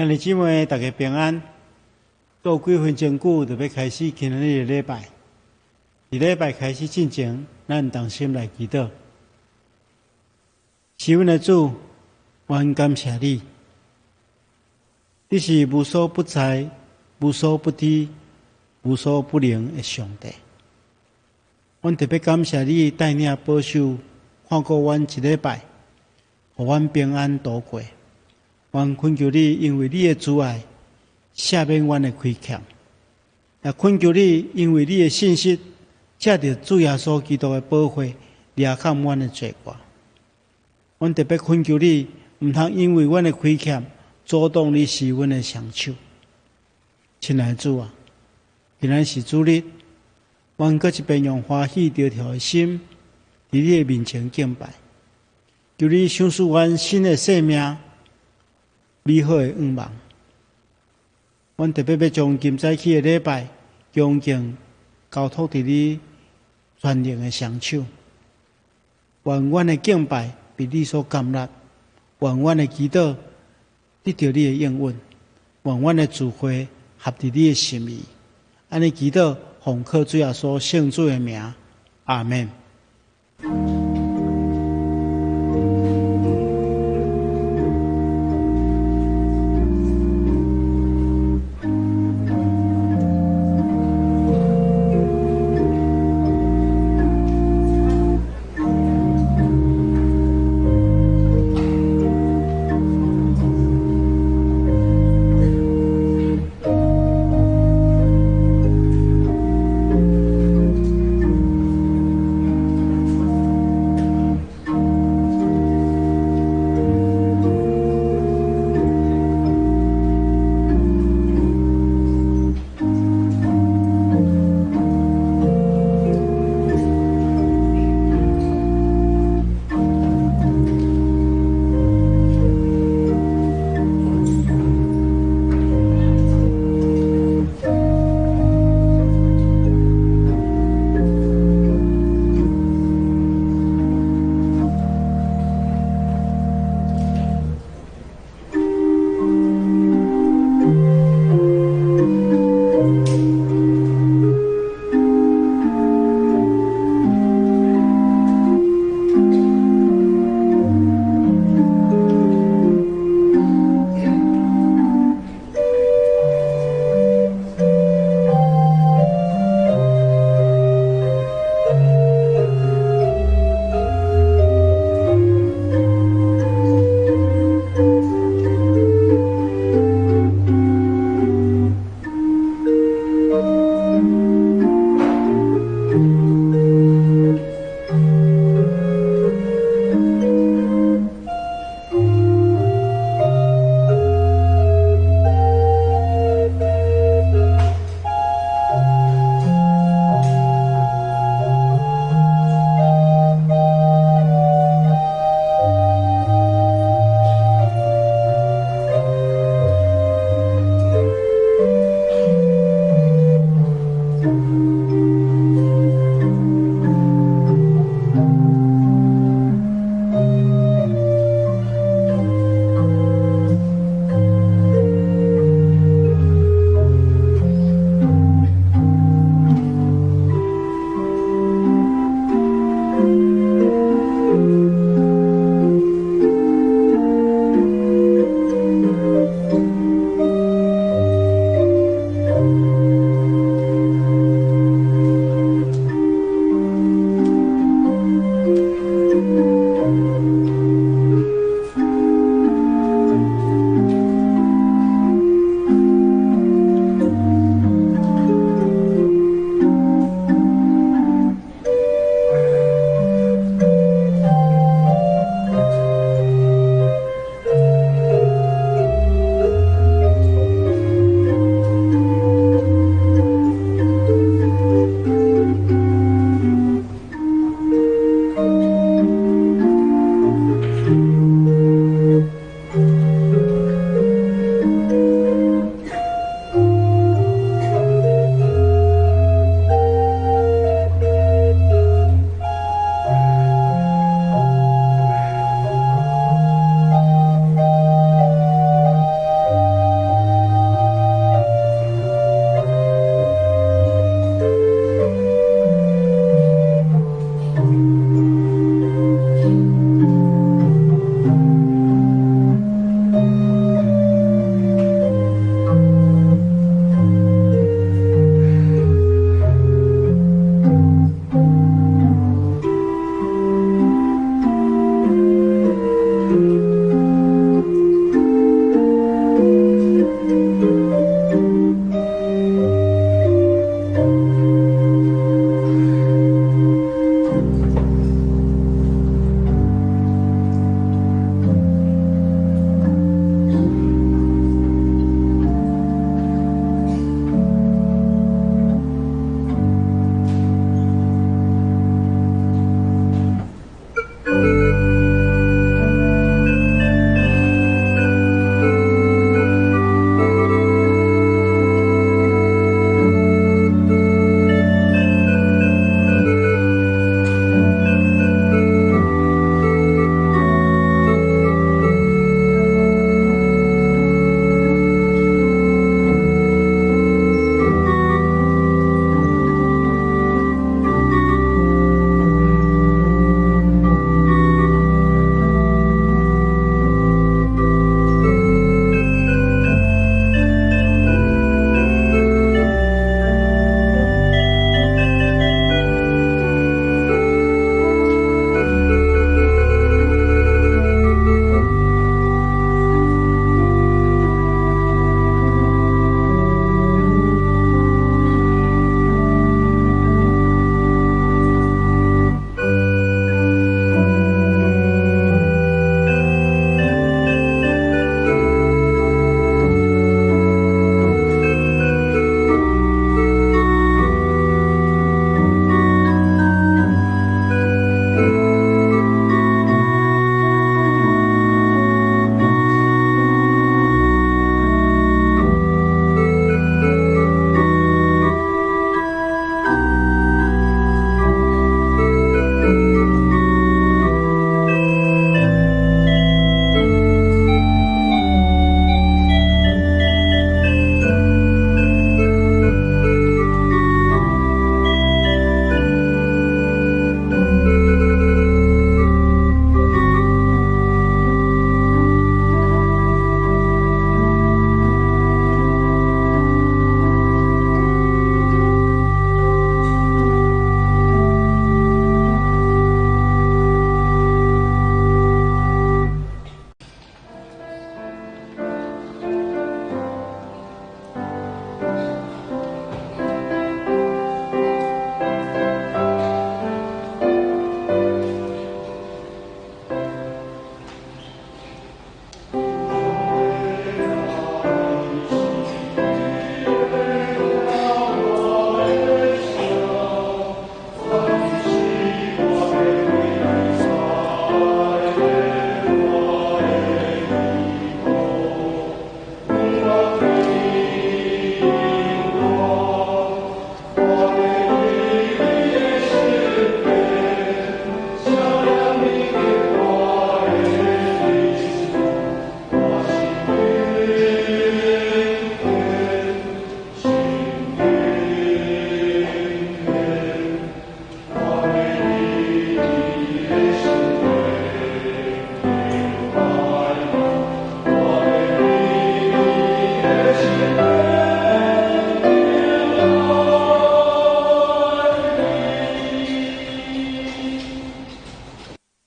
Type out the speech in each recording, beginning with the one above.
兄弟姊妹，大家平安。还有几分钟久，就要开始今日的礼拜。伫礼拜开始之前，咱同心来祈祷。是阮的主，我感谢你。你是无所不在、无所不知、无所不能的上帝。阮特别感谢你带领保守，看顾阮一礼拜，互阮平安度过。阮恳求你，因为你的慈爱，赦免阮的亏欠；也恳求你，因为你的信息，借着主耶稣基督的保护，掠砍阮的罪过。阮特别恳求你，毋通因为阮的亏欠，阻挡你施阮的双手。亲爱的主啊，今仔是主日，阮搁一遍用欢喜得调的心，伫你的面前敬拜，求你赏赐阮新的生命。美好的愿望，阮特别要将今早起的礼拜恭敬交托伫你全能的双手。愿阮的敬拜被你所感纳，愿阮的祈祷得到你的应允，愿阮的智慧合伫你的心意。安尼祈祷，奉靠主耶稣圣主的名，阿门。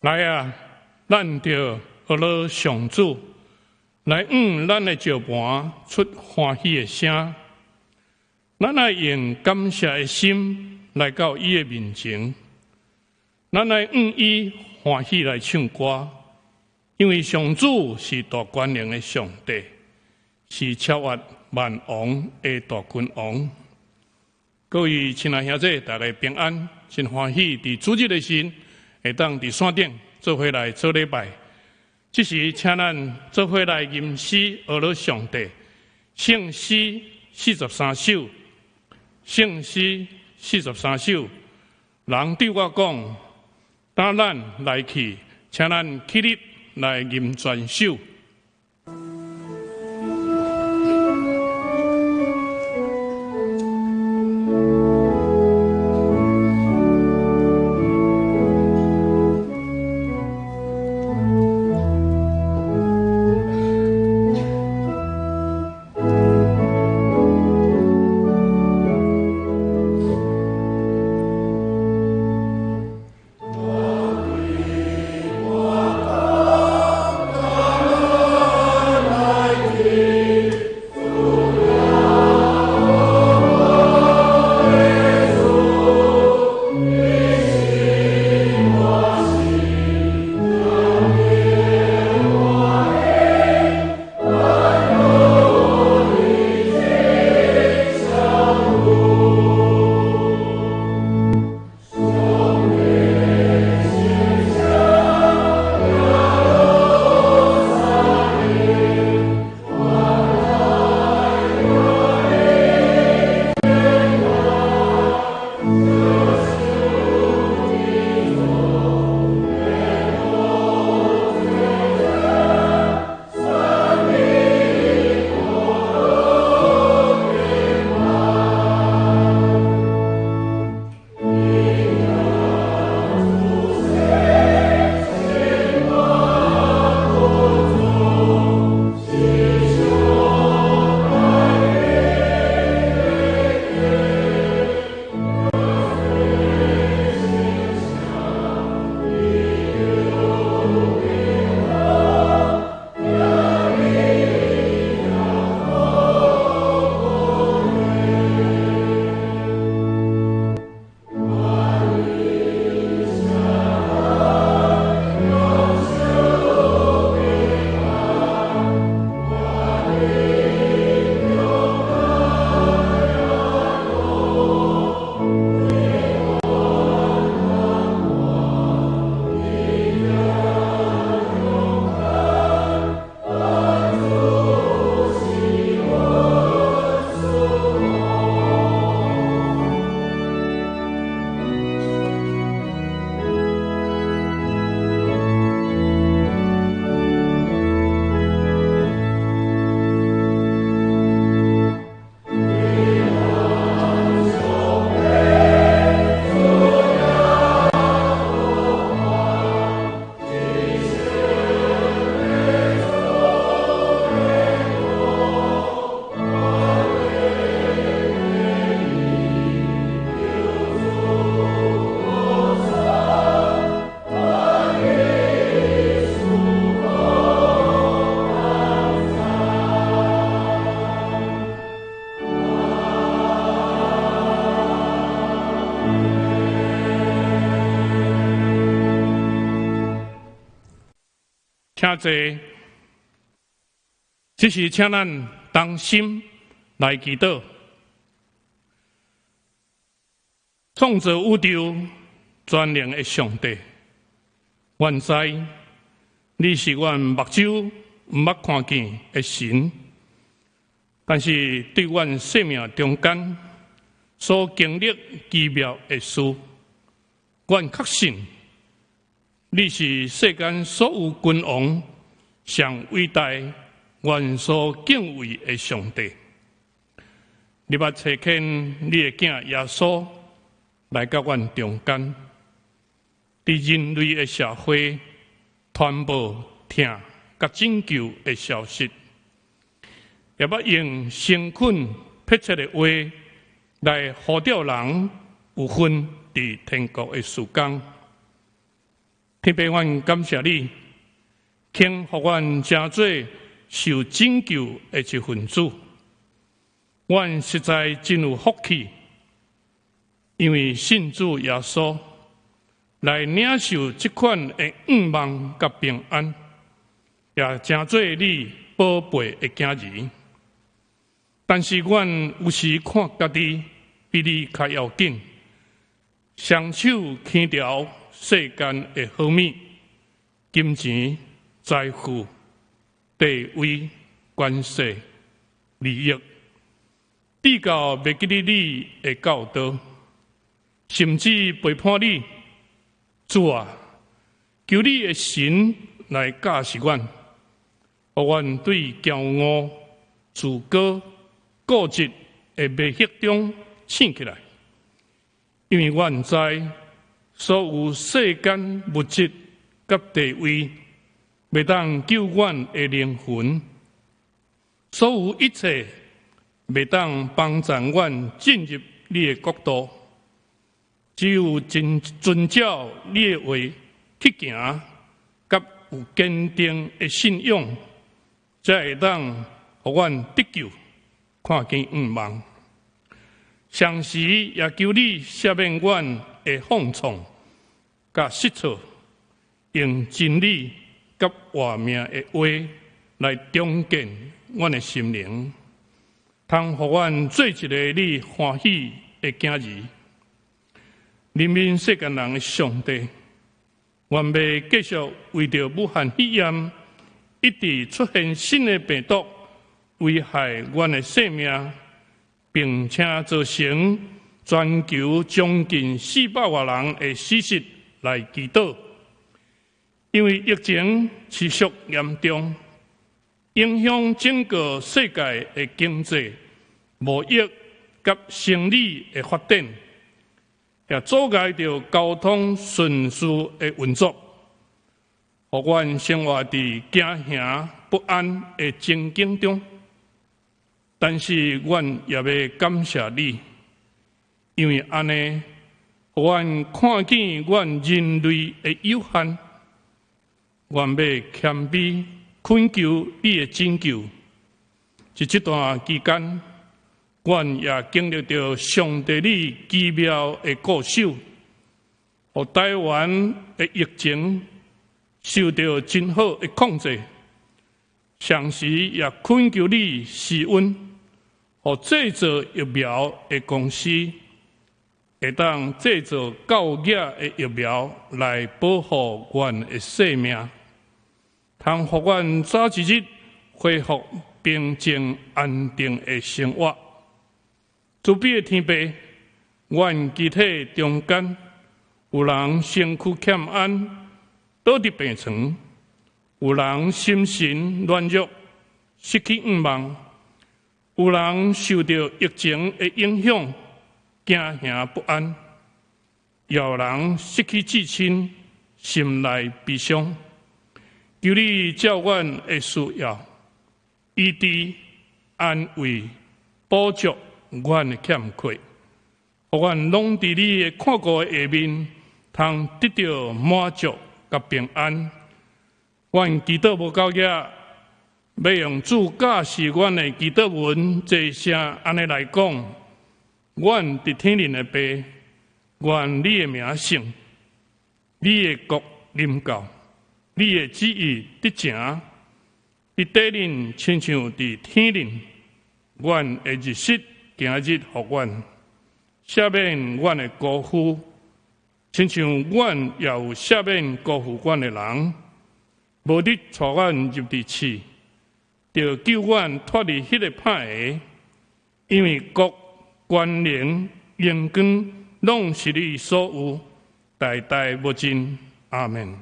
来啊，咱着学了上主，来咱的石盘出欢喜的声，咱来用感谢的心来到伊的面前，咱来伊欢喜来唱歌，因为上主是大权能的上帝，是超越万王的大君王。各位亲爱兄弟，大家平安，真欢喜！伫主日的时，会当伫山顶做伙来做礼拜。这时，请咱做伙来吟诗学了上帝。圣诗43首，圣诗43首。人对我讲，当咱来去，请咱起立来吟全首。请坐，这是请咱同心来祈祷。创造宇宙全能的上帝，愿知你是阮目睭毋捌看见的神，但是对阮生命中间所经历奇妙的事，阮确信。你是世间所有君王上伟大、愿所敬畏的上帝。你捌差遣你的囝耶稣来到阮中间，伫人类的社会传播听甲拯救的消息，也捌用诚恳迫切的话来呼召人有份伫天国的时光。天父，阮感谢你，请互阮真做受拯救的一份子。阮实在真有福气，因为信主耶稣来领受这款的愿望甲平安，也真做你宝贝的囝儿。但是阮有时看家己比你较要紧，双手牵条世间的好物、金钱、财富、地位、关系、利益，比较袂记得你的教导，甚至背叛你。主啊，求你的神来教示阮，互阮对骄傲、自高、固执的迷惑中醒起来。因为阮知所有世间物质甲地位，袂当救阮的灵魂；所有一切，袂当帮助阮进入你的国度。只有真遵照你的话去行，甲有坚定的信仰，才会当互阮得救，看见愿望。常时也求你赦免阮的放纵，甲失措，用真理甲活命的话来重建阮的心灵，通互阮做一个你欢喜的囝儿。人民世间人的上帝，愿袂继续为着武汉肺炎一直出现新的病毒，危害阮的生命，并且造成全球将近400万人的死失来祈祷。因为疫情持续严重，影响整个世界的经济、贸易甲生理的发展。也阻碍着交通顺序的运作，互阮生活伫惊吓不安的情境中。但是，阮也要感谢你，因为安尼，互阮看见阮人类的有限，阮要谦卑恳求你的拯救。在这段期间，阮也经历着上帝你奇妙的固守，互台湾的疫情受到真好的控制。常时也恳求你施恩，互制造疫苗的公司会当制造够额的疫苗来保护阮的生命，通互阮早一日恢复平静安定的生活。慈悲的天父，阮集体中间有人身躯欠安，倒伫病床；有人心神软弱，失去愿望；有人受到疫情的影响，惊吓不安；也有人失去至亲，心内悲伤。求你照阮的需要，医治、安慰、补足阮的欠缺，互阮拢伫你的看顾的下面，通得到满足甲平安。阮祈祷无够额，要用主教示阮的祈祷文这声安尼来讲：阮伫天灵的爸，愿你的名圣，你的国临到，你的旨意得成，伫地灵亲像伫天灵。阮的日食今日互阮赦免阮的辜负，亲像阮也有赦免辜负阮的人。无你带阮入地去，就救阮脱离迄个歹个，因为国、权能、荣光，拢是你所有，代代无尽。阿门。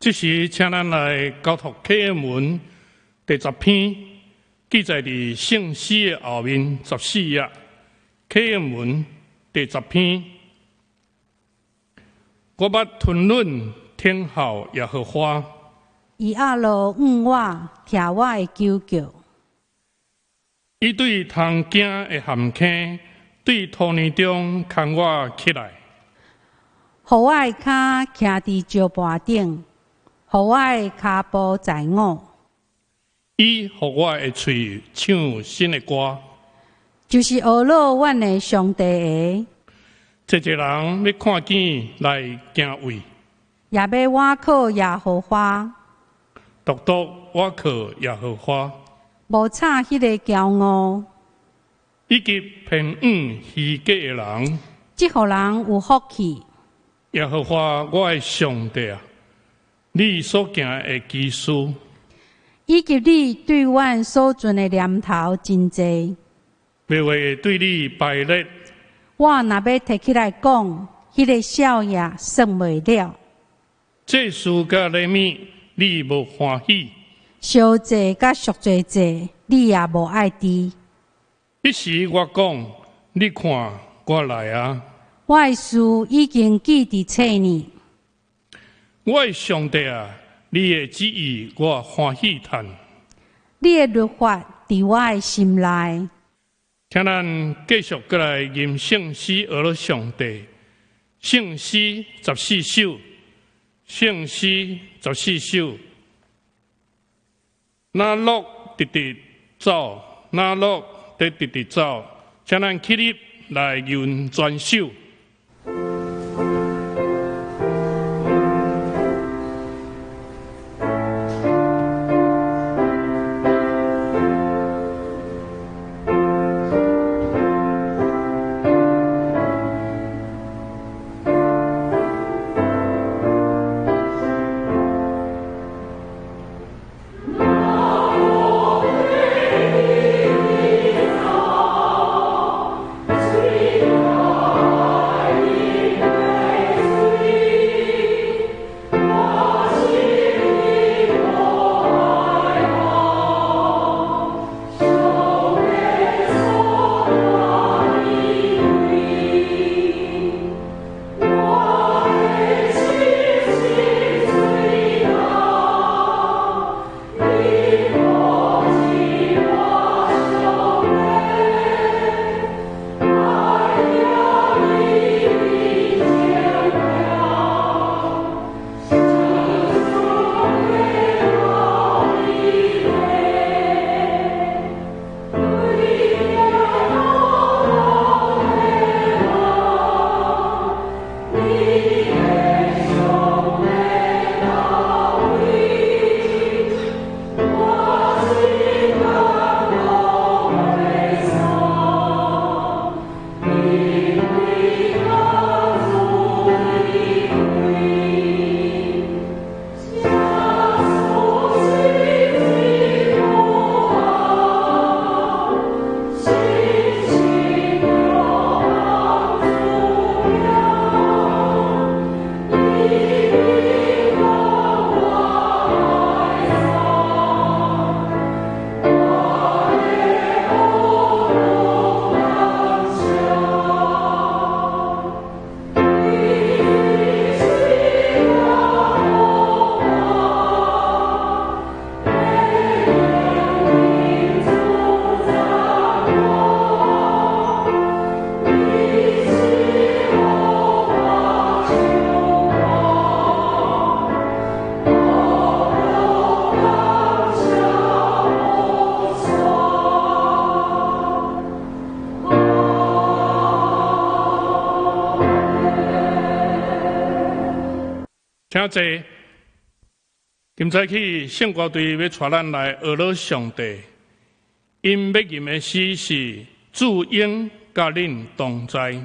这时，请咱来交托启应文第10篇，记载伫圣诗的后面14页。启应文第10篇，我捌吞论天后耶和华，伊阿罗恩我，听我的求救。伊对通行的陷坑，对土泥中牵我起来，互我的脚徛伫石盘顶，互我的骹步在我。伊互我的喙唱新的歌，就是学老阮的上帝的，一个人要看见来敬畏，也要我靠耶和华，独独我靠耶和华。无差迄个骄傲，以及偏误虚假的人，即互人有福气。耶和华我的上帝啊，你所行的奇事，以及你对阮所存的念头真济，袂会对你败劣。我若要提起来讲，迄个少爷算袂了。这事甲礼物，你无欢喜。烧祭甲赎罪祭，你也无爱知。彼时我讲，你看我来啊！我的事已经记伫册呢。我的上帝啊，你的旨意我欢喜谈。你的律法伫我的心内。请咱继续过来吟圣诗，学了上帝。圣诗14首，圣诗14首。那乐直直走，那乐直直走，请咱起立来吟全首。请坐。今早起，圣歌队要带咱来学了上帝。因要吟的诗是主应甲恁同在。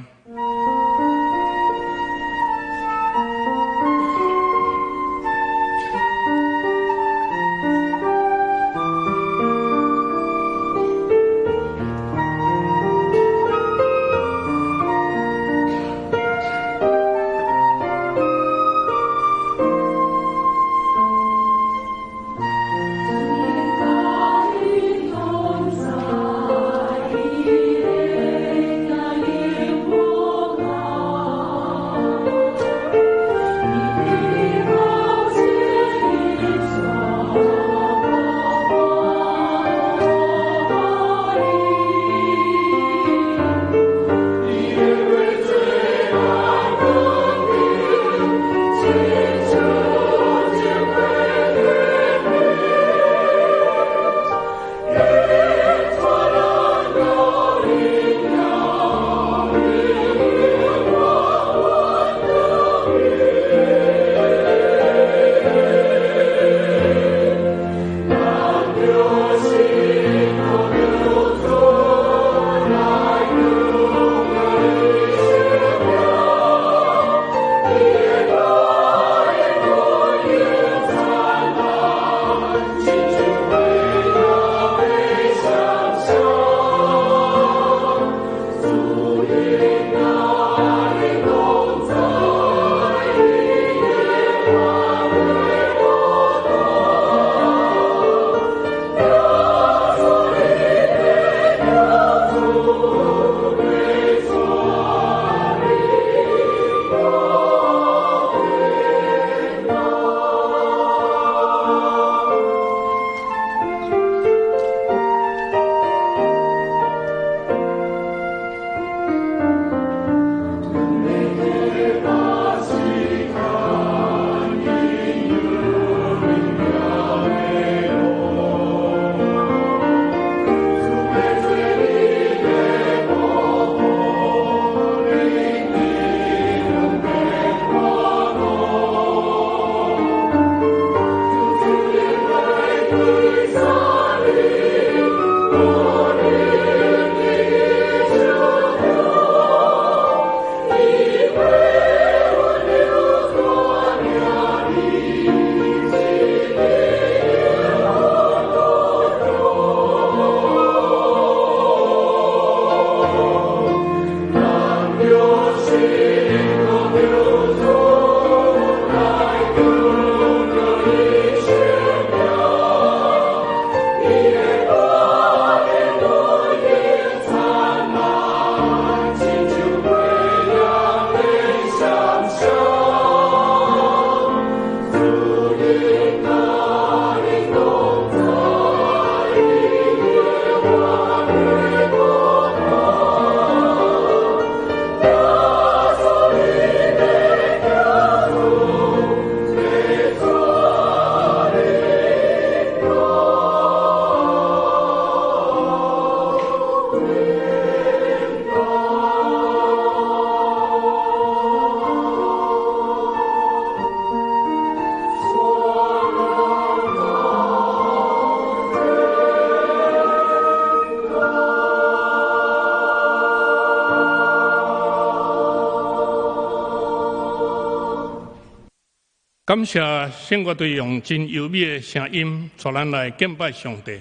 感谢圣乐队用真优美的声音，带咱来敬拜上帝，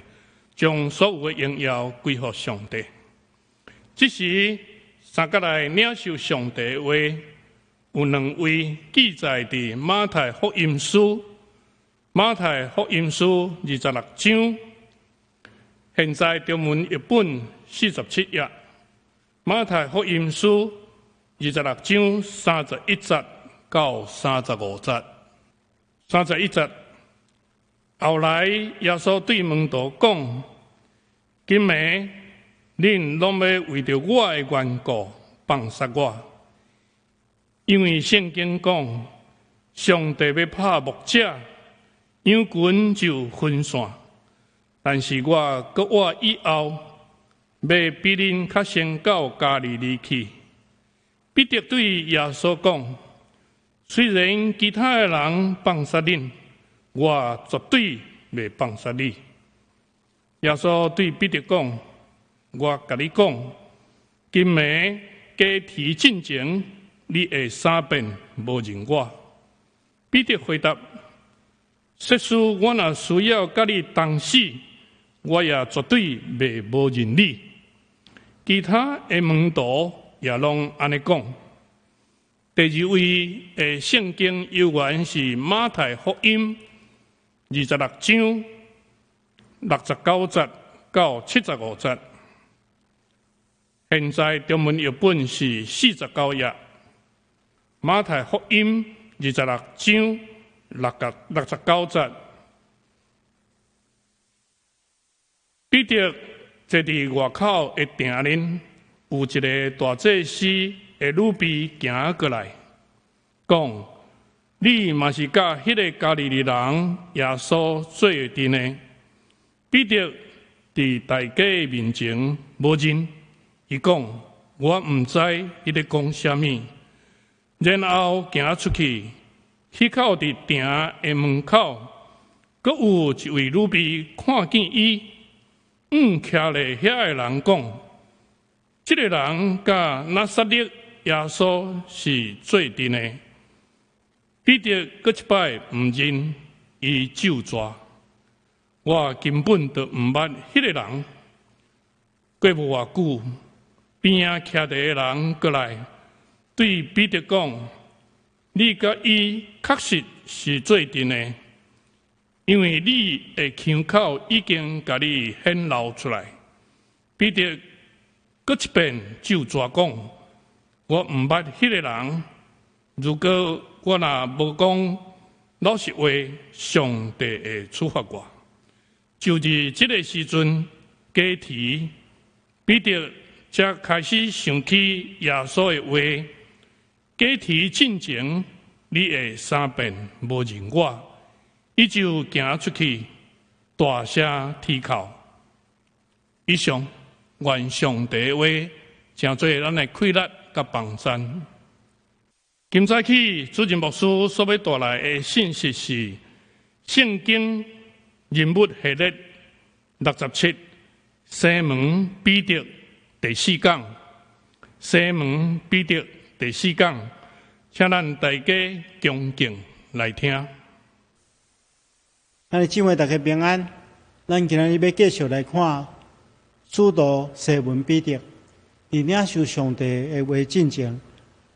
将所有的荣耀归给上帝。这时，三角来领受上帝的话，有两位记载伫马太福音书26章。现在中文译本47页，马太福音书26章31节到35节。31节，后来耶稣对门徒讲：今暝恁拢要为着我的缘故放杀我，因为圣经讲，上帝要拍木者，羊群就分散。但是我以后要比恁较先到家里离去。彼得对耶稣讲：虽然其他的人放杀恁，我绝对袂放杀你。耶稣对彼得讲：我甲你讲，今暝加提进前，你会3遍无认我。彼得回答：即使我若需要甲你同死，我也绝对袂无认你。其他的门徒也拢安尼讲。第二位的圣经由原是马太福音26章69节到75节。现在中文译本是49页，马太福音26章69节。彼得坐伫外口的店里，有一个大祭司的女婢行过来，讲：你嘛是甲迄个加利利人耶稣做阵的？彼得伫大家面前无认，伊讲：我毋知伊咧讲啥物。然后行出去，迄口伫店的门口，阁有一位女婢看见伊。徛咧遐个人讲，这个人甲拿撒勒耶稣是做阵的。彼得阁一摆毋认，伊就抓。我根本就毋捌迄个人。过无偌久，边仔徛伫个人过来，对彼得讲：你甲伊确实是做阵的。因为你的腔口已经甲你显露出来。彼得阁一遍就抓讲：我毋捌迄个人。如果我若无讲老实话，上帝会处罚我。就是这个时阵，加提彼得才开始想起耶稣的话：加提进前，你会3遍无认我。伊就行出去，大声啼哭。以上愿上帝的话，成做咱的快乐甲帮助。今早起，主任牧师所要带来的信息是：圣经人物系列67，西门彼得第4讲。西门彼得第4讲，请咱大家恭敬来听。咱姊妹大家平安。咱今日要继续来看使徒西门彼得，伫领受上帝的话进前，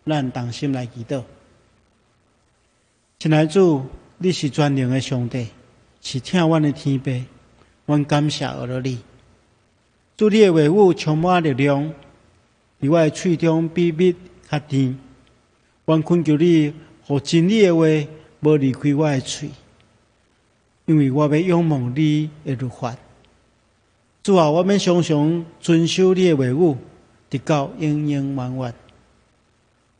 咱同心来祈祷。亲爱的主，你是全能的上帝，是听阮的天父，阮感谢而了你。主，你的话语充满力量，伫我的喙中比蜜较甜。阮恳求你，互真理的话无离开我的喙。因为我要仰望你的律法，主啊，我们常常遵守你的话语，直到永永远远。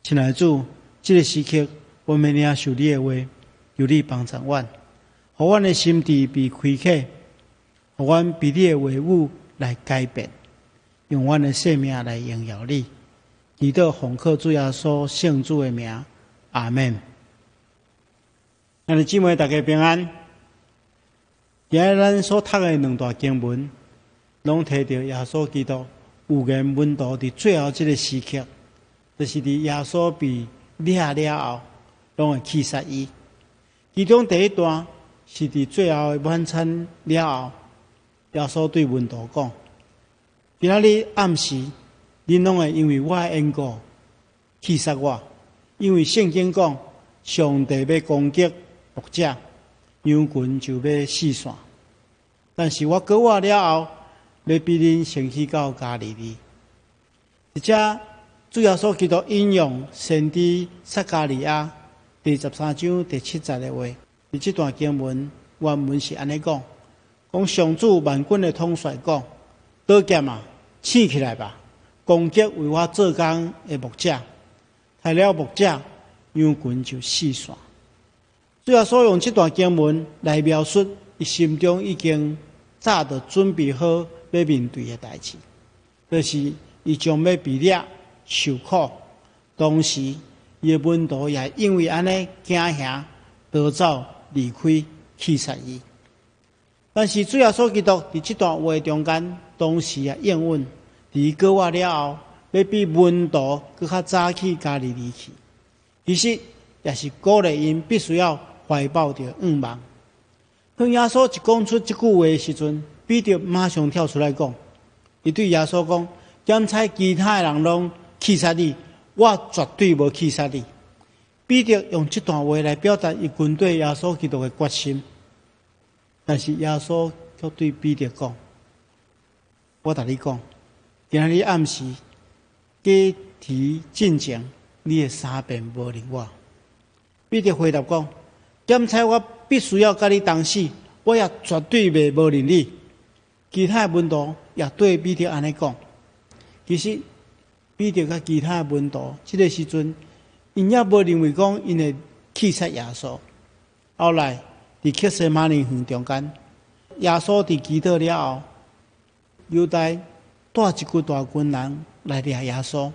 亲爱的主，这个时刻，我们领受你的话，由你帮助阮，互阮的心智被开启，互阮被你的话语来改变，用阮的生命来荣耀你。祈祷奉靠主耶稣圣主的名，阿门。咱的姊妹大家平安。今日咱所读的两段经文，拢提到耶稣基督有言门徒伫最后这个时刻，就是伫耶稣被掠了后，拢会去杀伊。其中第一段是伫最后的晚餐了后，耶稣对门徒讲：今仔日暗时，恁拢会因为我的缘故气杀我，因为圣经讲，上帝要攻击牧者，羊群就要四散。但是我过活了后，要比恁先去到加利利。而且主耶稣基督引用先知撒迦利亚第13章第7节的话，伫这段经文原文是安尼讲：讲上主万军的统帅讲，刀剑啊，醒起来吧！攻击为我做工的牧者，害了牧者，羊群就四散。主耶稣用这段经文来描述伊心中已经早就准备好要面对的代志，就是伊将要被掠受苦，同时伊的门徒也因为安尼惊吓逃走离开，气杀伊。但是主耶稣基督伫这段话中间，同时也应允，伫过活了后，要比门徒更较早去加利利去。其实也是鼓励因必须要怀抱着愿望。当耶稣一讲出这句话的时阵，彼得马上跳出来讲，伊对耶稣讲：检查其他的人拢气杀你，我绝对无气杀你。彼得用这段话来表达伊军队耶稣基督的决心。但是耶稣却对彼得讲：我甲你讲，今日暗时加提进前，你会3遍无认我。彼得回答讲：检查我必须要甲你同死，我也绝对袂无认你。其他的门徒也对彼得安尼讲。其实彼得甲其他的门徒，这个时阵，因也无认为讲因会气杀耶稣。后来伫克西马尼园中间，耶稣伫祈祷了后，犹大带一群大军人来掠耶稣。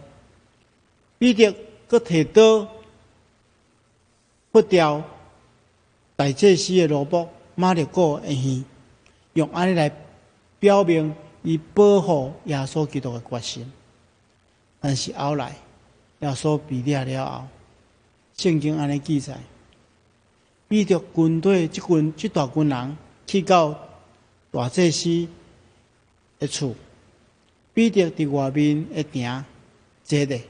彼得佫摕刀拔掉大祭司的罗卜马勒古的耳，用安尼来表明伊保护耶稣基督的决心。但是后来耶稣被掠了后，圣经安尼记载，彼得军队这大军人去到大祭司的厝，彼得伫外面的埕坐咧，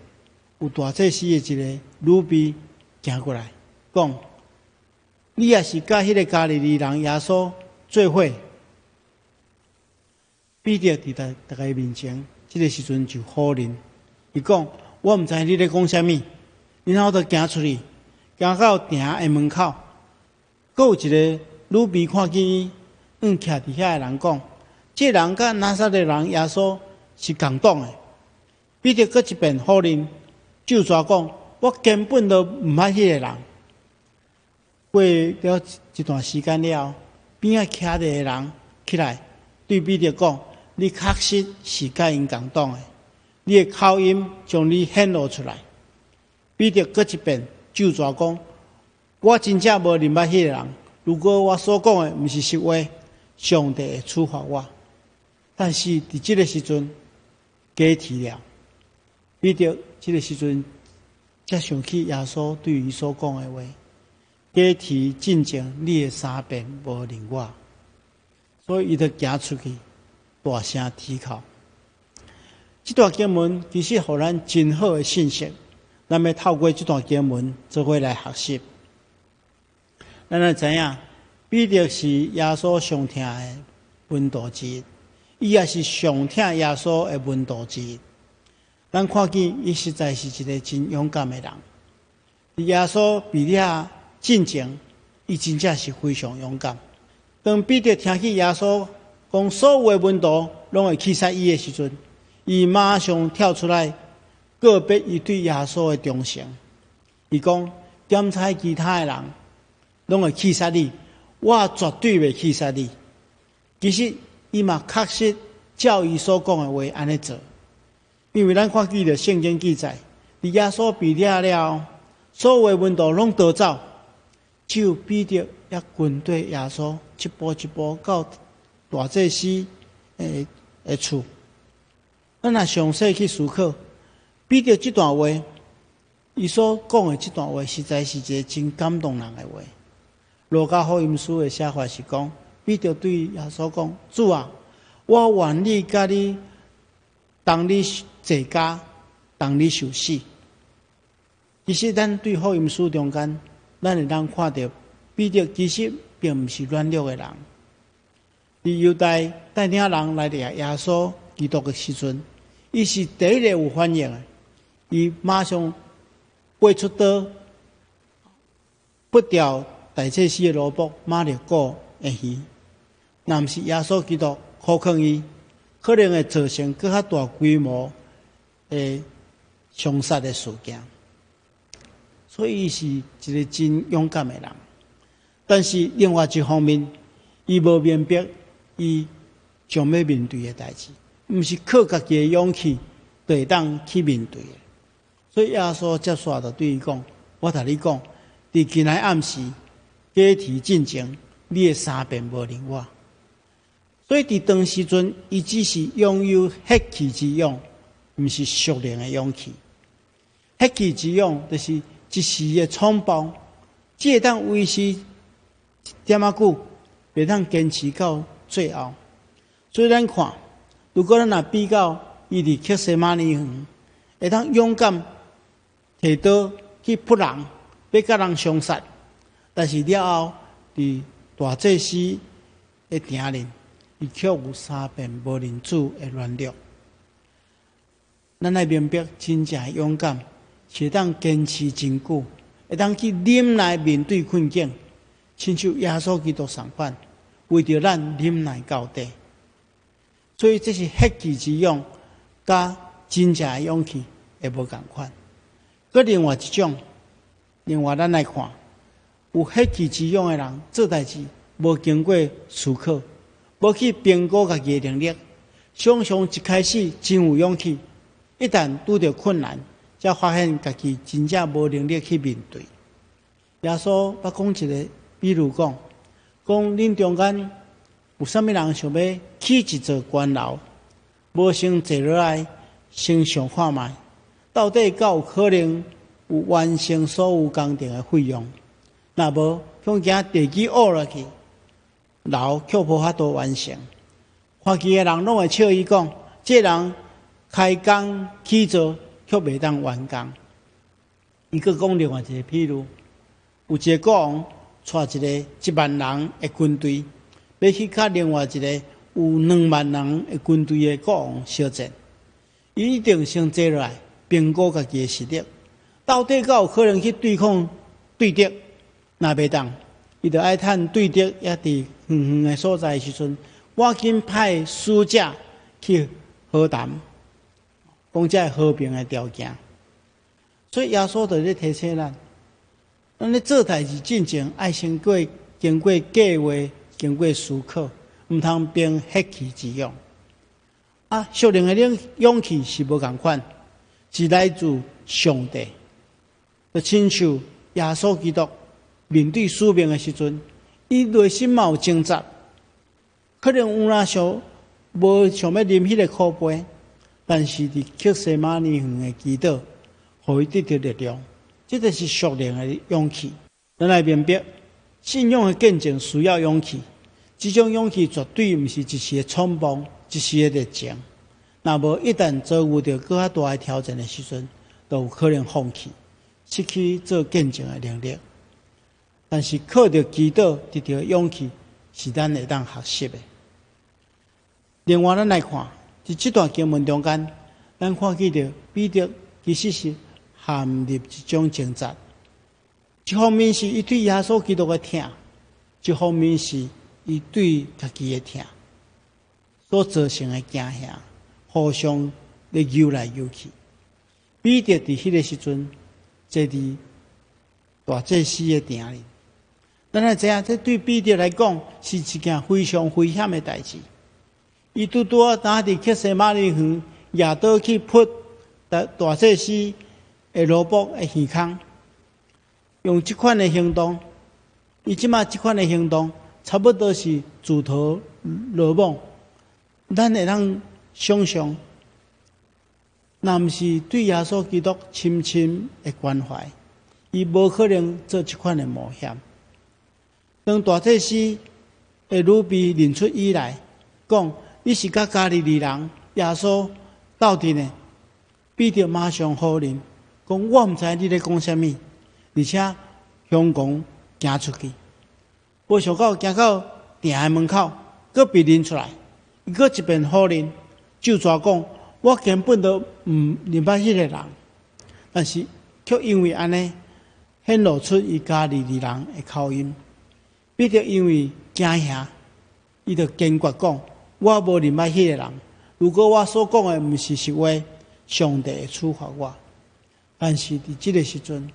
有大祭司的一个女婢行过来，讲：你也是甲迄个加利利人耶稣做伙。彼得伫大家面前，这个时阵就否认，伊讲：我毋知你咧讲啥物。然后就行出去，行到埕的门口，阁有一个女婢看见伊，徛伫遐的人讲：这人甲拿撒勒人耶稣是共党的。彼得阁一遍否认，就抓讲：我根本都毋捌迄个人。过了一段时间了，边仔徛着的人起来对彼得讲：你确实是甲因共党的，你的口音将你显露出来。彼得阁一遍就抓讲：我真正无认捌迄个人。如果我所讲的毋是实话，上帝会处罚我。但是伫这个时阵，假提了。彼得这个时阵才想起耶稣对伊所讲的话：假提进前，你会3遍无认我。所以伊就行出去，大声啼哭。这段经文其实互咱真好的信息。咱要透过这段经文做伙来学习。咱要知影，彼得是耶稣上疼的门徒之一，伊也是上疼耶稣的门徒之一。咱看见伊实在是一个真勇敢的人。耶稣被掠进前，伊真正是非常勇敢。当彼得听起耶稣讲所有的门徒拢会气杀伊的时阵，伊马上跳出来告别伊对耶稣的忠诚。伊讲：检查其他的人拢会气杀你，我绝对袂气杀你。其实伊嘛确实照伊所讲的话安尼做，因为咱看见着圣经记载，伫耶稣被掠了后，所有的门徒拢逃走，只有彼得也跟对耶稣一步一步到大祭司的厝。咱若详细去思考，彼得这段话，伊所讲的这段话，实在是一个真感动人的话。路加福音书的写法是讲，彼得对耶稣讲：“主啊，我愿意甲你当你坐家，当你受死。”其实，咱对福音书中间，咱会当看到彼得其实并不是软弱的人。伫犹太带领人来掠耶稣基督的时阵，伊是第一个有反应的，伊马上拔出刀，不掉大祭司的萝卜，马勒过的鱼。若毋是耶稣基督苦劝伊，可能会造成更较大规模的凶杀的事件。所以，伊是一个真勇敢的人。但是，另外一方面，伊无明白伊将要面对的代志，毋是靠家己的勇气就会当去面对的。所以，耶稣接续就对伊讲：“我同你讲，伫今仔暗时，假提进前，你会3遍无认我。”所以，伫当时阵，伊只是拥有血气之勇，毋是属灵的勇气。血气之勇，就是一时的冲动，只会当维持一点仔久，袂当坚持到最后。所以咱看，如果咱若比较伊伫克西马尼园，会当勇敢摕刀去扑人，要甲人相杀，但是了后伫大祭司的鼎里，伊却有3遍无认主的软弱。咱来明白真正的勇敢，是会当坚持真久，会当去忍耐面对困境，亲像耶稣基督上班，为着咱忍耐到底。所以这是血气之勇，甲真正的勇气会无共款。搁另外一种，咱来看，有血气之勇的人做代志，无经过思考，无去评估家己的能力，常常一开始真有勇气，一旦拄到困难，才发现家己真正无能力去面对。耶稣捌讲一个比如讲恁中间有啥物人想要起一座监牢，无先坐落来，先想看卖，到底敢有可能有完成所有工程的费用？若无，恐惊地基挖落去，楼却无法度完成。看见的人拢会笑伊讲，这人开工起做，却袂当完工。伊佫讲另外一个譬如，有一个国王带一个1万人的军队，要去甲另外一个有2万人的军队的国王相战。伊一定先坐落来评估家己的实力，到底敢有可能去对抗对敌？若袂当，伊就爱趁对敌也伫远远的所在的时阵，赶紧派使者去和谈，讲这和平的条件。所以耶稣就咧提醒咱，咱咧做代志进前，爱先经过计划，经过思考，毋通凭血气之勇。属灵的勇气是无共款，是来自上帝。就亲像耶稣基督面对使命的时阵，伊内心嘛有挣扎，可能有那无想要啉迄个苦杯，但是伫克西马尼园的祈祷，互伊得到力量。这就是属灵的勇气。咱来明白，信仰的见证需要勇气，这种勇气绝对毋是一时的冲动，一时的热情。若无一旦遭遇到更较大的挑战的时阵，就有可能放弃，失去做见证的能力。但是靠着祈祷得到勇气，是咱会当学习的。另外，咱来看，在这段经文中间，咱看见到彼得其实是陷入一种挣扎。一方面是伊对耶稣基督的疼，一方面是伊对家己的疼所造成的惊吓，互相咧游来游去。彼得伫迄个时阵，坐伫大祭司的鼎里。咱来知影，这对彼得来讲是一件非常危险的代志。伊拄当伫克西马尼园夜倒去扑大祭司的萝卜的耳孔，用这款的行动，伊即马这款的行动，差不多是自投罗网。咱会当想象，若毋是对耶稣基督深深的关怀，伊无可能做这款的冒险。当大祭司的女婢认出伊来，讲你是甲加利利人耶稣斗阵的，彼得马上否认，讲我毋知你咧讲啥物，而且向公行出去，无想到行到店的门口，佫被认出来，伊佫一遍否认，就抓讲我根本都毋认捌迄个人，但是却因为安尼显露出伊加利利人的口音。彼得因为惊吓，伊就坚决讲：我无认捌迄个人。如果我所讲的毋是实话，上帝会处罚我。但是伫即个时阵，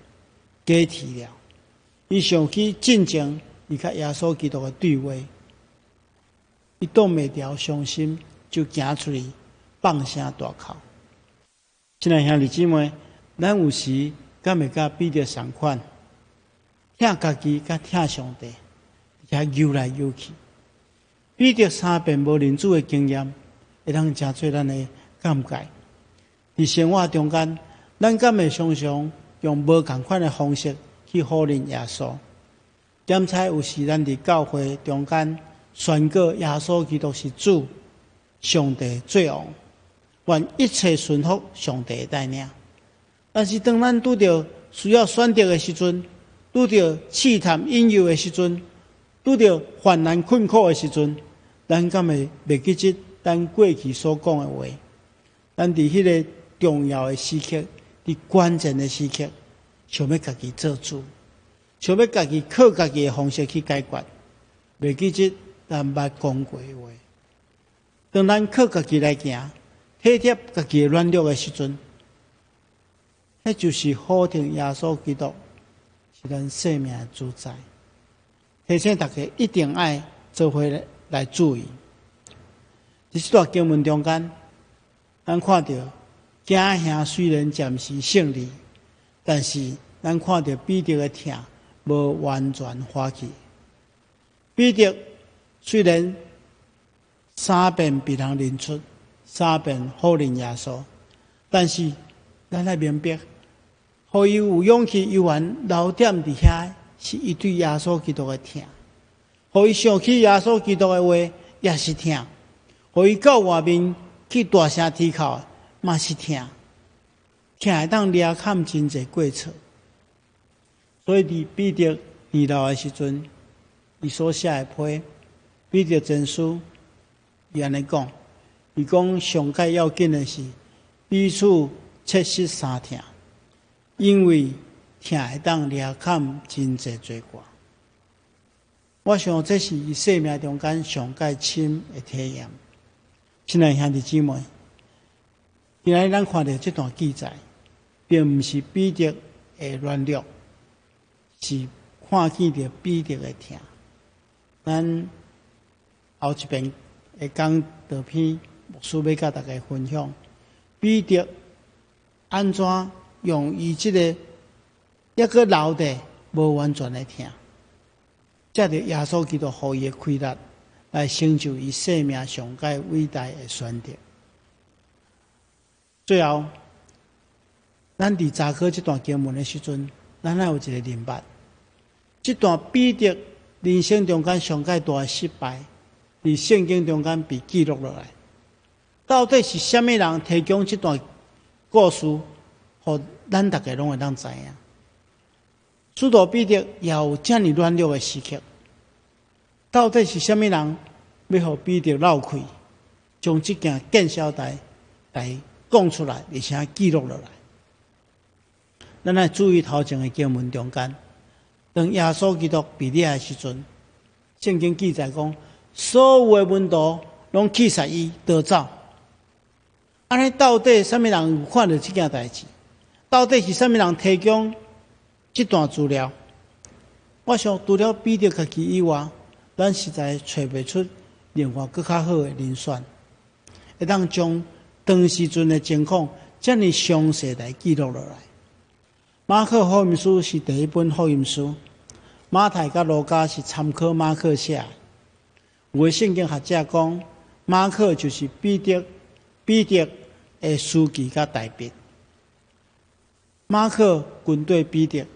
假体了，伊想起进前伊甲耶稣基督的对话，伊挡袂牢伤心，就行出去放声大哭。亲爱兄弟姊妹，咱有时敢会甲彼得同款，疼家己甲疼上帝，也游来游去。彼得3遍无认主的经验，会通真做咱的尴尬。伫生活中间，咱敢会常常用无同款的方式去否认耶稣。点彩有时咱伫教会中间宣告耶稣基督是主，上帝最王，愿一切顺服上帝的带领。但是当咱拄着需要选择的时阵，拄着试探引诱的时阵，拄着患难困苦的时阵，咱敢会袂记得咱过去所讲的话？咱伫迄个重要的时刻，伫关键的时刻，想要家己做主，想要家己靠家己的方式去解决，袂记得咱捌讲过的话。当咱靠家己来行，体贴家己的软弱的时阵，迄就是否定耶稣基督是咱生命的主宰。提醒大家一定爱做伙来注意。在这段经文中间，咱看到假兄虽然暂时胜利，但是咱看到彼得的疼无完全化去。彼得虽然3遍被人认出，3遍否认耶稣，但是咱来明白，互伊有勇气犹原留点伫遐，是伊对耶稣基督的疼；互伊想起耶稣基督的话，也是疼；互伊到外面去大声啼哭，嘛是疼。疼会当掠砍真侪过错。所以伫彼得年老的时阵，伊所写的批，彼得前书，伊安尼讲，伊讲上界要紧的是彼此切实相疼，因为疼会当掠砍真侪罪过。我想这是伊生命中间上界深的体验。亲爱兄弟姊妹，今日咱看到这段记载，并不是彼得的软弱，是看见到彼得的疼。咱后一遍会讲道篇，牧师要甲大家分享，彼得安怎用伊这个一个留地无完全的疼，才着耶稣基督予伊的开力，来成就伊生命上界伟大的选择。最后，咱伫查考这段经文的时阵，咱还有一个明白，这段彼得人生中间上界大的失败，伫圣经中间被记录落来。到底是虾米人提供这段故事，互咱大家拢会当知影？使徒彼得也有这么软弱的时刻，到底是虾米人要互彼得闹开，将这件见晓代来讲出来，而且记录落来？咱来注意头前的经文中间，当耶稣基督被掠的时阵，圣经记载讲，所有的门徒拢气杀伊逃走。安尼到底什么人有看到这件代志？到底是什么人提供这段资料？我想除了彼得家己以外，咱实在找袂出另外更较好的人选，会当将当时阵的情况这么详细来记录落来。马可福音书是第一本福音书，马太甲路加是参考马可写的。有的圣经学者讲，马可就是彼得的书记甲代笔。马可军队彼得，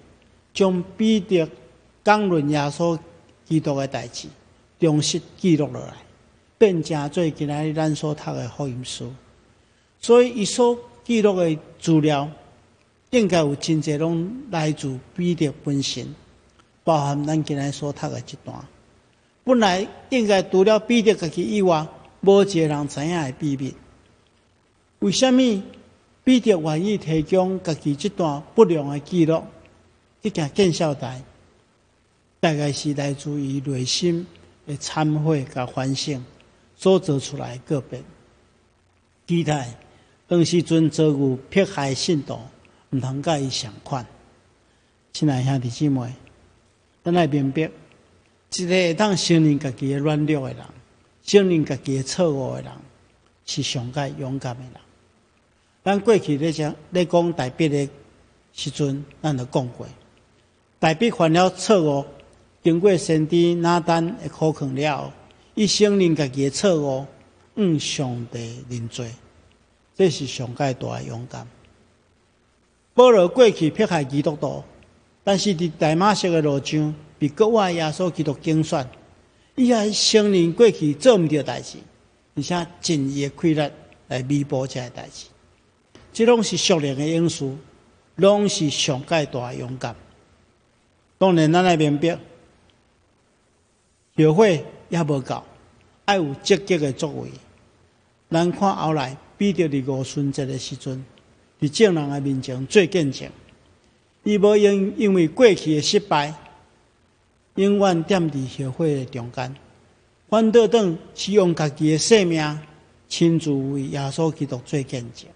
将彼得讲论耶稣基督的代志，忠实记录落来，变成做今仔日咱所读的福音书。所以，伊所记录的资料，应该有真侪拢来自彼得本身，包含咱今仔所读的这段。本来应该除了彼得家己以外，无一个人知影的秘密。为什么彼得愿意提供家己这段不良的记录？这件见笑台，大概是来自于内心的忏悔甲反省所做出来的个别。期待当时阵遭遇迫害信徒，毋通甲伊相款。亲爱兄弟姊妹，咱来明白，一个会当承认家己的软弱的人，承认家己的错误的人，是上界勇敢的人。咱过去咧讲大笔的时阵，咱就讲过，大笔犯了错误，经过先知拿单的苦劝了后，伊承认家己的错误，向上帝认罪，这是上界大的勇敢。保罗过去迫害基督徒，但是伫大马色的路上被国外耶稣基督竞选，伊还承认过去做毋对代志，而且尽伊的气力来弥补这个代志。这拢是属灵的因素，拢是上界大的勇敢。当然，咱来明白，教会也无够，要有积极的作为。咱看后来彼得伫五旬节的时阵，伫众人的面前做见证，伊无因为过去的失败，永远踮伫教会的中间，反倒等是用家己的性命亲自为耶稣基督做见证。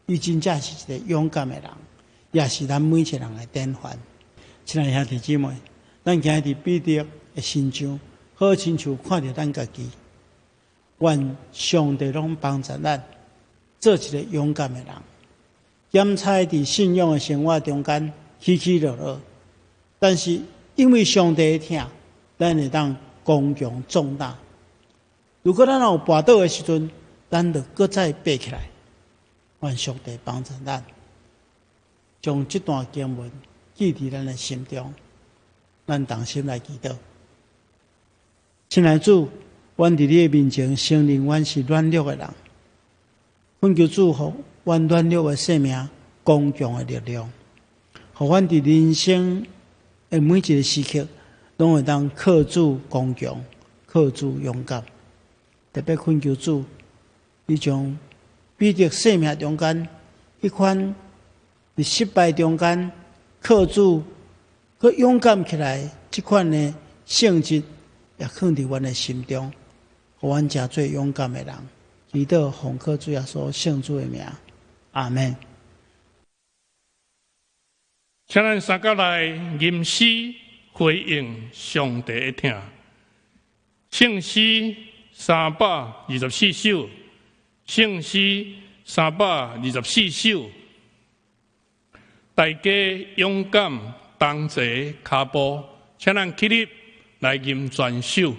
伊真正是一个勇敢的人，也是咱每一个人的典范。亲爱兄弟姊妹，咱今日伫彼得的身上，好亲像看到咱家己，愿上帝拢帮助咱，做一个勇敢的人。检查伫信仰的生活中间起起落落，但是因为上帝的疼，咱会当刚强壮大。如果咱有跌倒的时阵，咱就搁再爬起来。愿上帝帮助咱，将这段经文记伫咱的心中，咱同心来祈祷。亲爱的主，阮伫你的面前承认阮是软弱的人，恳求主福阮软弱的生命刚强的力量，互阮伫人生的每一个时刻，拢会当靠主刚强，靠主勇敢。特别恳求主，你将彼得生命中间迄款伫失败中间靠主，佮勇敢起来，这款的性质也放伫阮的心中，互阮诚做勇敢的人。祈祷奉靠主耶稣圣主的名，阿门。请咱三甲来吟诗回应上帝的听。圣诗324首。圣诗324首，大家勇敢同齐脚步，请咱起立来吟全首。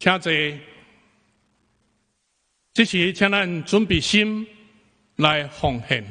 请坐。这时，请咱准备心来奉献。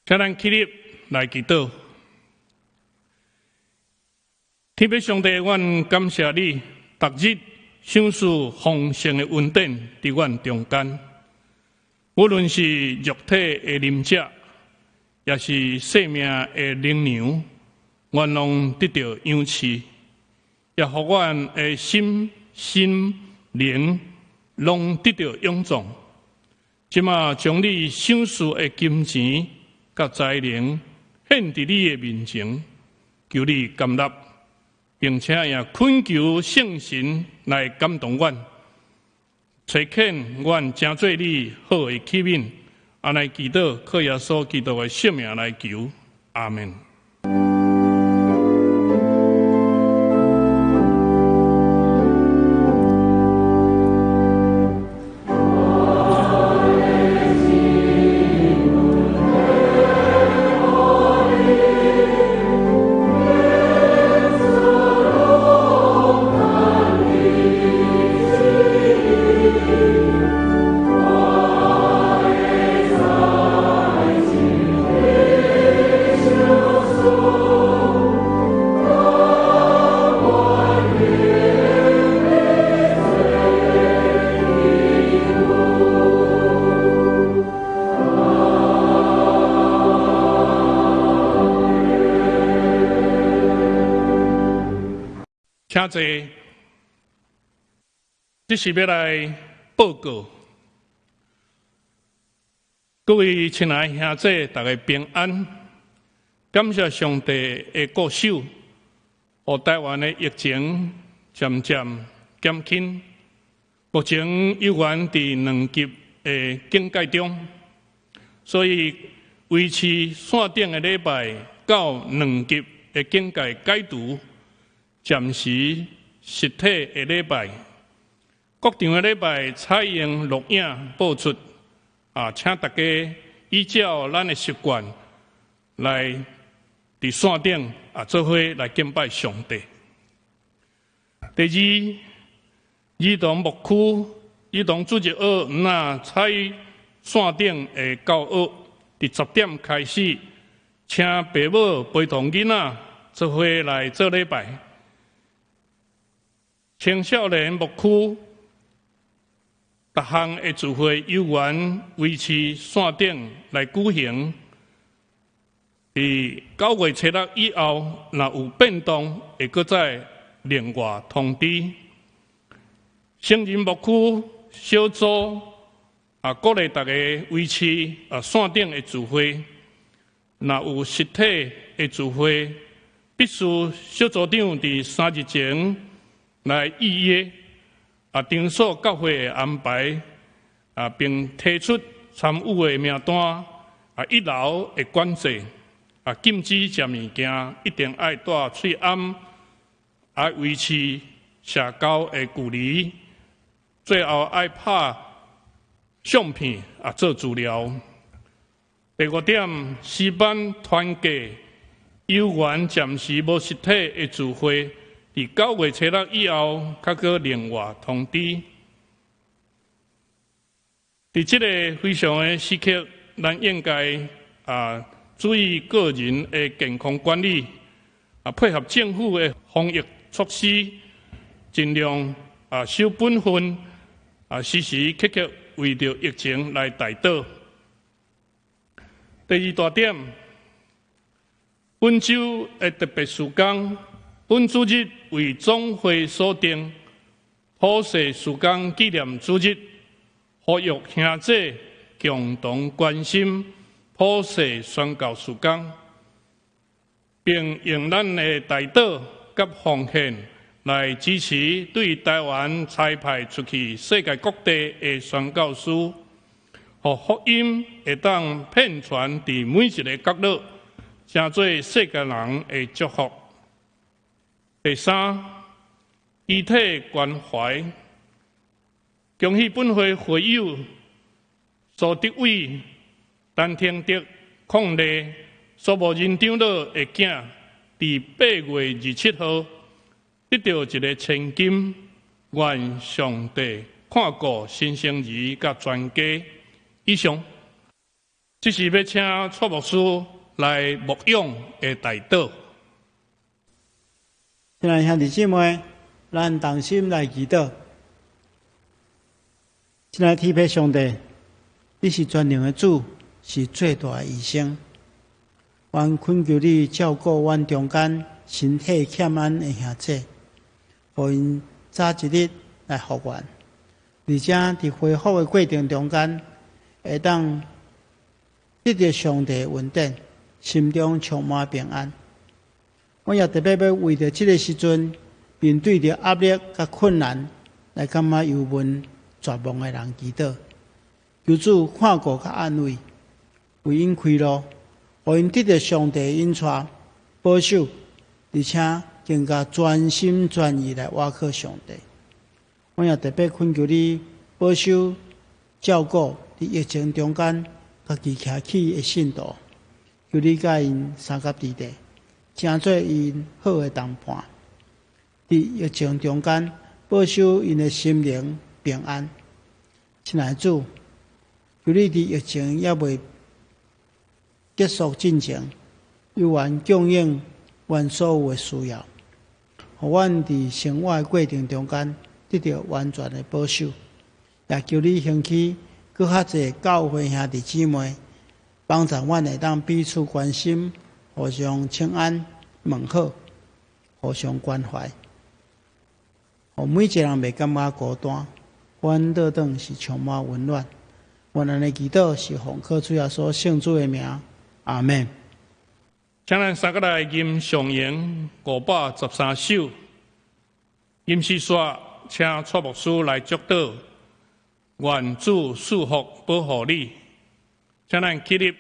请咱起立来祈祷。天父上帝，阮感谢你，逐日享受丰盛的恩典伫阮中间。无论是肉体的灵者，也是生命的灵粮，阮拢得到养赐，也互阮的心灵拢得到永壮。即马将你享受的金钱甲财能献伫你的面前，求你甘纳，并且也恳求圣神来感动阮，垂恳阮成做你好的器皿。安尼祈祷，靠耶稣基督的圣名来求，阿门。请坐，这是要来报告。各位亲爱兄弟，大家平安。感谢上帝的顾守，互台湾的疫情渐渐减轻。目前有缘伫2级的警戒中，所以维持线顶的礼拜到2级的警戒解除。暂时实体的礼拜，各场的礼拜采用录影播出，请大家依照咱的习惯来伫线顶做伙来敬拜上帝。第二，儿童牧区、儿童主日学采线顶的教学，伫10点开始，请父母陪同囡仔做伙来做礼拜。青少年牧区各项的聚会有缘维持线顶来举行。伫9月7日以后，若有变动，会搁再另外通知。成人牧区小组鼓励大家维持线顶的聚会。若有实体的聚会，必须小组长伫3日前来预约，重塑教会的安排，并提出参与的名单，一楼的管制，禁止食物件，一定爱戴喙安，维持社交的距离，最后爱拍相片做资料。第5点，诗班团结有缘暂时无实体的聚会，伫9月7日以后，较搁另外通知。伫这个非常的时刻，咱应该注意个人的健康管理，配合政府的防疫措施，尽量守本分，时时刻刻为着疫情来带导。第2大点，本周的特别事项，本主日为总会所定普世事项纪念主日，呼吁兄姐共同关心普世宣教事项，并用咱的代祷甲奉献来支持对台湾差派出去世界各地的宣教师。互福音会当遍传伫每一个角落，成做世界人的祝福。第3，遗体关怀，恭喜本会会友苏德伟、陈天德、邝丽所无认长老的囝，伫8月27号得到一个千金，愿上帝看顾新生儿甲全家。以上，这是要请蔡牧师来牧养的代祷。亲爱兄弟姊妹，咱同心来祈祷。亲爱天父上帝，你是全能的主，是最大的医生。愿恳求你照顾阮中间身体欠安的兄弟，互因早一日来复原，而且伫恢复的过程中间，会当得到上帝的恩典，心中充满平安。我也特别要为着这个时阵，面对着压力甲困难，来感觉忧闷绝望的人祈祷，求主看顾甲安慰，为因开路，互因得到上帝的引带保守，而且更加专心全意来倚靠上帝。我也特别恳求你保守照顾。伫疫情中间，家己徛起的信徒，求你甲因三甲之地，成做因好的同伴。伫疫情中间，保守因的心灵平安。亲爱的主，求你伫疫情也未结束进程，有缘供应阮所有的需要，互阮伫生活的过程中间得到完全的保守。也求你兴起。搁较侪教会兄弟姊妹，帮助阮会当彼此关心，互相请安问好，互相关怀，互每一个人袂感觉孤单，阮倒转是充满温暖。阮安尼祈祷是奉靠主耶稣圣主的名，阿门。请咱三个来吟上言513首，吟诗说，请蔡牧师来祝祷。愿主赐福保护你，请咱起立。主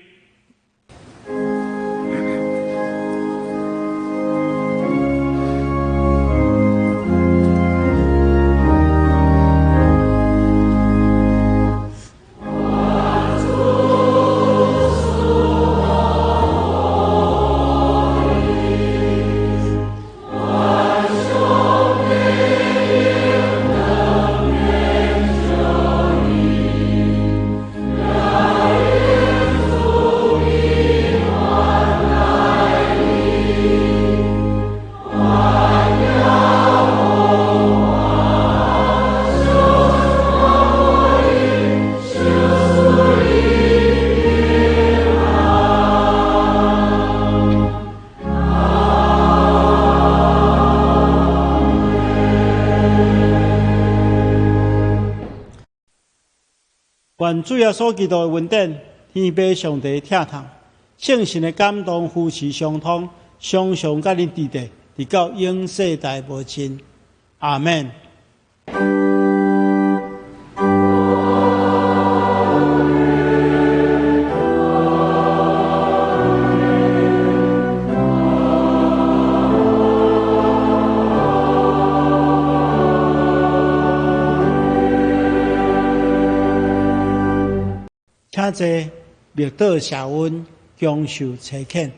愿主耶稣基督的恩典、天父上帝疼痛、圣神的感动、夫妻相通，常常甲恁伫地，直到永世代无尽。阿门。请坐，默祷谢恩，恭受差遣。